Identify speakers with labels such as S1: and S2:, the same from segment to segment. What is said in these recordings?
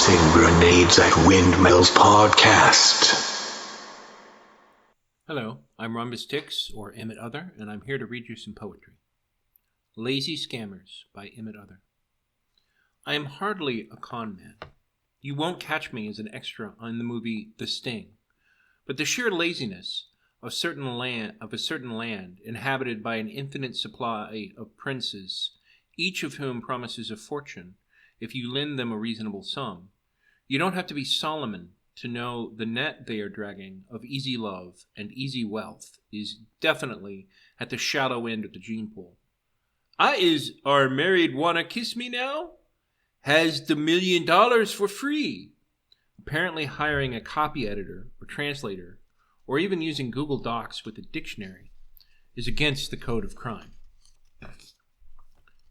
S1: Tossing Grenades at Windmills podcast.
S2: Hello, I'm Rhombus Tix, or Emmit Other, and I'm here to read you some poetry. Lazy Scammers by Emmit Other. I am hardly a con man. You won't catch me as an extra on the movie The Sting, but the sheer laziness of a certain land inhabited by an infinite supply of princes, each of whom promises a fortune if you lend them a reasonable sum. You don't have to be Solomon to know the net they are dragging of easy love and easy wealth is definitely at the shallow end of the gene pool. Is our married wanna kiss me now? Has the $1 million for free? Apparently hiring a copy editor or translator, or even using Google Docs with a dictionary, is against the code of crime.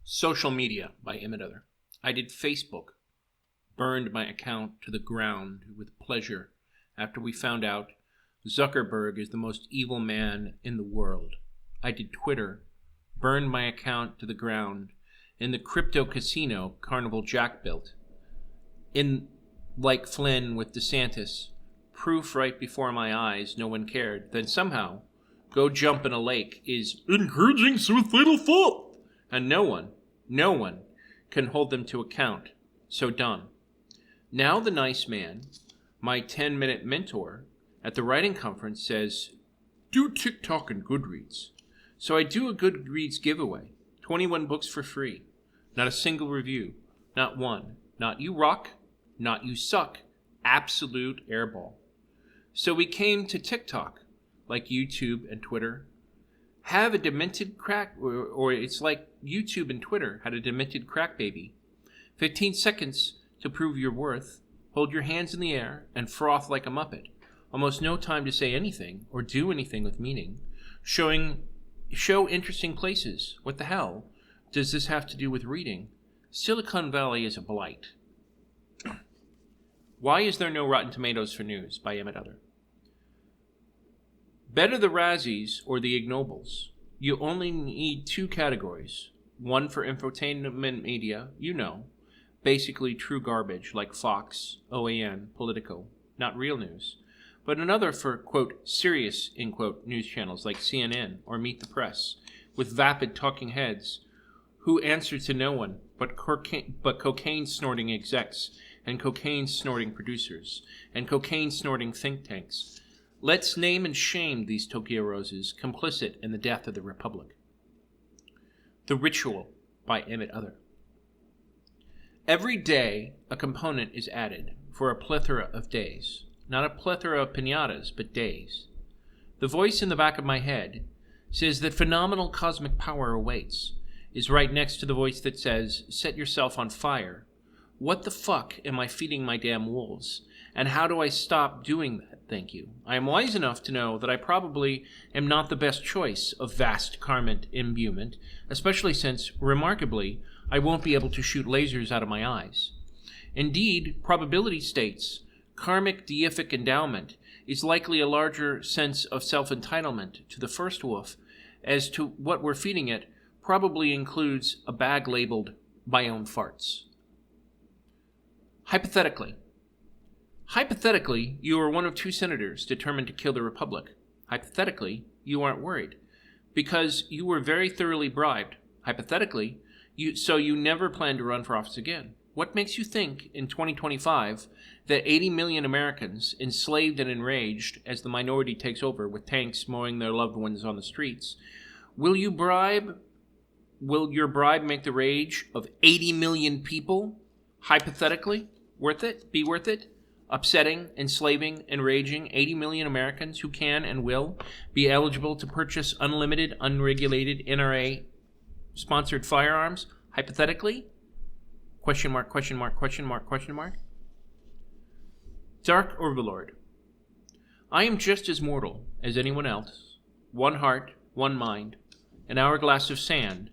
S2: Social media by Emmit Other. I did Facebook. Burned my account to the ground with pleasure after we found out Zuckerberg is the most evil man in the world. I did Twitter. Burned my account to the ground in the crypto casino Carnival Jack built. In like Flynn with DeSantis, proof right before my eyes, no one cared. Then somehow, go jump in a lake is encouraging suicidal thought, and no one can hold them to account. So done. Now the nice man, my 10-minute mentor at the writing conference, says, do TikTok and Goodreads. So I do a Goodreads giveaway. 21 books for free. Not a single review. Not one. Not you rock. Not you suck. Absolute airball. So we came to TikTok, like YouTube and Twitter. Have a demented crack, or it's like YouTube and Twitter had a demented crack baby. 15 seconds to prove your worth. Hold your hands in the air and froth like a muppet. Almost no time to say anything or do anything with meaning. Show interesting places. What the hell does this have to do with reading? Silicon Valley is a blight. Why is there no Rotten Tomatoes for news by Emmit Other? Better the Razzies or the Ignobles. You only need 2 categories. One for infotainment media, basically true garbage like Fox, OAN, Politico, not real news. But another for, quote, serious, in quote, news channels like CNN or Meet the Press, with vapid talking heads who answer to no one but cocaine-snorting execs and cocaine-snorting producers and cocaine-snorting think tanks. Let's name and shame these Tokyo Roses complicit in the death of the Republic. The Ritual by Emmit Other. Every day, a component is added for a plethora of days. Not a plethora of piñatas, but days. The voice in the back of my head says that phenomenal cosmic power awaits, is right next to the voice that says, set yourself on fire. What the fuck am I feeding my damn wolves? And how do I stop doing that? Thank you. I am wise enough to know that I probably am not the best choice of vast karmic imbuement, especially since, remarkably, I won't be able to shoot lasers out of my eyes. Indeed, probability states karmic deific endowment is likely a larger sense of self-entitlement to the first wolf as to what we're feeding it probably includes a bag labeled my own farts. Hypothetically, you are one of 2 senators determined to kill the Republic. Hypothetically, you aren't worried because you were very thoroughly bribed. Hypothetically, you never plan to run for office again. What makes you think in 2025 that 80 million Americans, enslaved and enraged as the minority takes over with tanks mowing their loved ones on the streets, will your bribe make the rage of 80 million people, hypothetically, worth it? Be worth it? Upsetting, enslaving, enraging 80 million Americans who can and will be eligible to purchase unlimited, unregulated NRA-sponsored firearms, hypothetically? Question mark, question mark, question mark, question mark. Dark Overlord. I am just as mortal as anyone else. One heart, one mind, an hourglass of sand,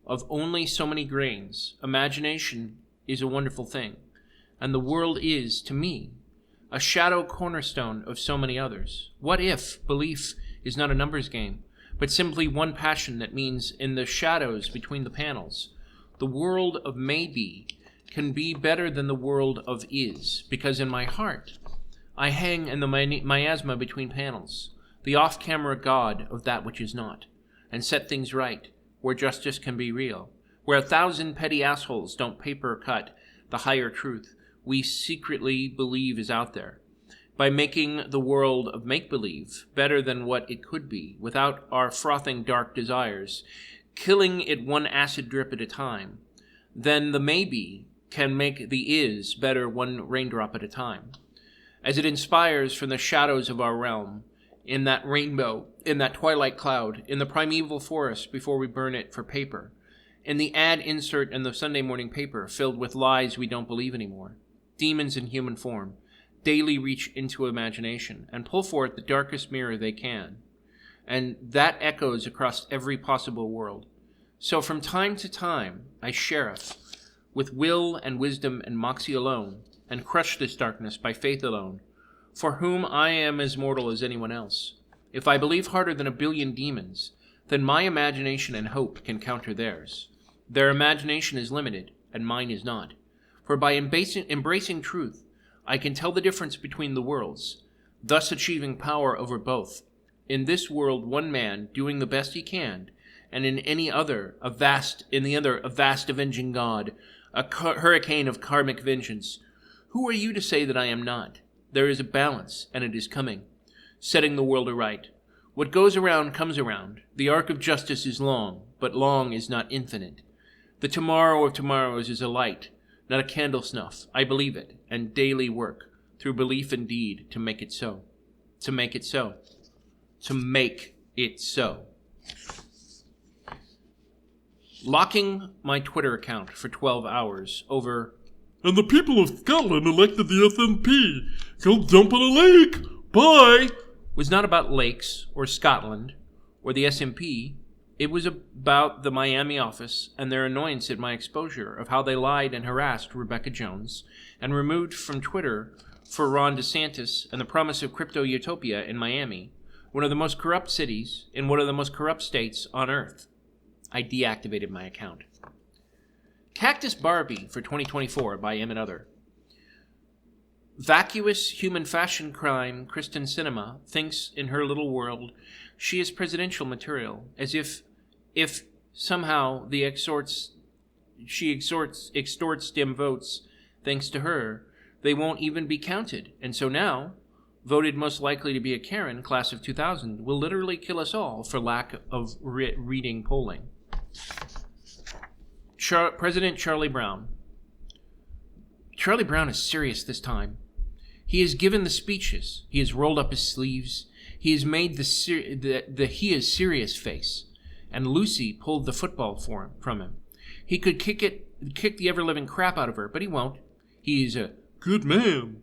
S2: of only so many grains. Imagination is a wonderful thing, and the world is, to me, a shadow cornerstone of so many others. What if belief is not a numbers game, but simply one passion that means in the shadows between the panels, the world of maybe can be better than the world of is, because in my heart I hang in the miasma between panels, the off-camera god of that which is not, and set things right, where justice can be real, where 1,000 petty assholes don't paper cut the higher truth we secretly believe is out there, by making the world of make-believe better than what it could be, without our frothing dark desires, killing it one acid drip at a time. Then the maybe can make the is better one raindrop at a time, as it inspires from the shadows of our realm, in that rainbow, in that twilight cloud, in the primeval forest before we burn it for paper, in the ad insert in the Sunday morning paper filled with lies we don't believe anymore. Demons in human form daily reach into imagination and pull forth the darkest mirror they can, and that echoes across every possible world. So from time to time I sheriff, with will and wisdom and moxie alone, and crush this darkness by faith alone, for whom I am as mortal as anyone else. If I believe harder than 1 billion demons, then my imagination and hope can counter theirs. Their imagination is limited, and mine is not. For by embracing truth, I can tell the difference between the worlds, thus achieving power over both. In this world, one man doing the best he can, and in the other, a vast avenging God, a hurricane of karmic vengeance. Who are you to say that I am not? There is a balance, and it is coming, setting the world aright. What goes around comes around. The arc of justice is long, but long is not infinite. The tomorrow of tomorrows is a light, not a candle snuff. I believe it, and daily work, through belief and deed, to make it so. To make it so. To make it so. Locking my Twitter account for 12 hours over
S3: "And the people of Scotland elected the SNP. Go dump in a lake. Bye."
S2: was not about lakes or Scotland or the SNP. It was about the Miami office and their annoyance at my exposure of how they lied and harassed Rebecca Jones and removed from Twitter for Ron DeSantis and the promise of crypto utopia in Miami, one of the most corrupt cities in one of the most corrupt states on earth. I deactivated my account. Cactus Barbie for 2024 by Emmit Other. Vacuous human fashion crime Kristen Cinema thinks in her little world she is presidential material, as if somehow she extorts dim votes thanks to her, they won't even be counted, and so now, voted most likely to be a Karen, class of 2000, will literally kill us all for lack of reading polling. President Charlie Brown. Charlie Brown is serious this time. He has given the speeches. He has rolled up his sleeves. He has made the he is serious face. And Lucy pulled the football from him. He could kick the ever-living crap out of her, but he won't. He is a good man.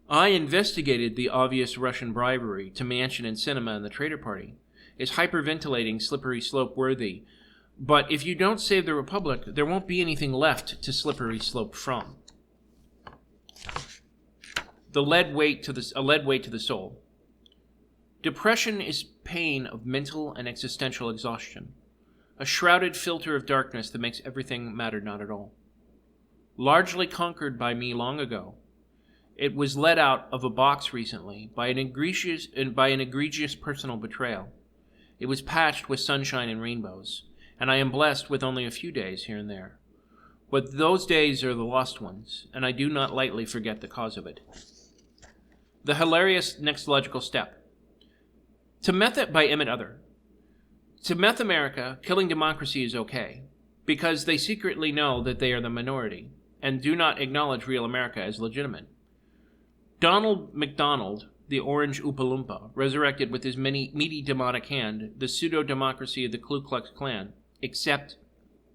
S2: I investigated the obvious Russian bribery to Manchin and Sinema and the Traitor Party. Is hyperventilating slippery slope worthy? But if you don't save the Republic, there won't be anything left to slippery slope from. A lead weight to the soul. Depression is pain of mental and existential exhaustion, a shrouded filter of darkness that makes everything matter not at all. Largely conquered by me long ago, it was let out of a box recently by an egregious personal betrayal. It was patched with sunshine and rainbows, and I am blessed with only a few days here and there. But those days are the lost ones, and I do not lightly forget the cause of it. The hilarious next logical step. By Emmit Other. To Meth America, killing democracy is okay, because they secretly know that they are the minority, and do not acknowledge real America as legitimate. Donald McDonald, the Orange Oompa Loompa, resurrected with his meaty demonic hand the pseudo-democracy of the Ku Klux Klan, except,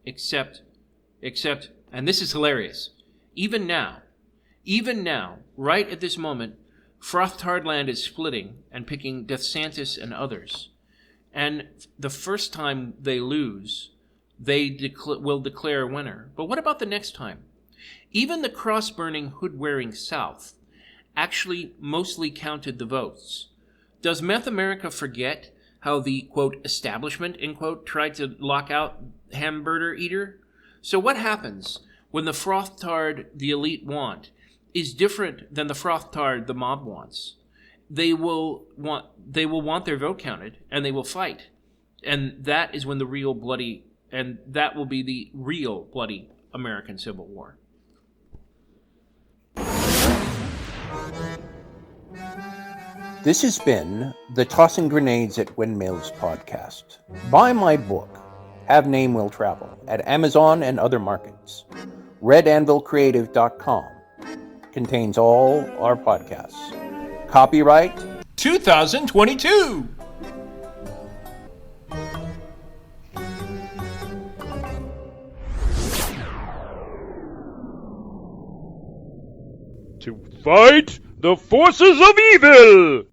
S2: and this is hilarious, even now, right at this moment, Frothtardland is splitting and picking DeSantis and others. And the first time they lose, they will declare a winner. But what about the next time? Even the cross-burning, hood-wearing South actually mostly counted the votes. Does Meth America forget how the, quote, establishment, end quote, tried to lock out Hamburger Eater? So what happens when the frothtard the elite want is different than the frothtard the mob wants. They will want their vote counted, and they will fight. And that is when that will be the real bloody American Civil War.
S4: This has been the Tossing Grenades at Windmills podcast. Buy my book, Have Name Will Travel, at Amazon and other markets. RedAnvilCreative.com contains all our podcasts. Copyright
S2: 2022!
S3: To fight the forces of evil!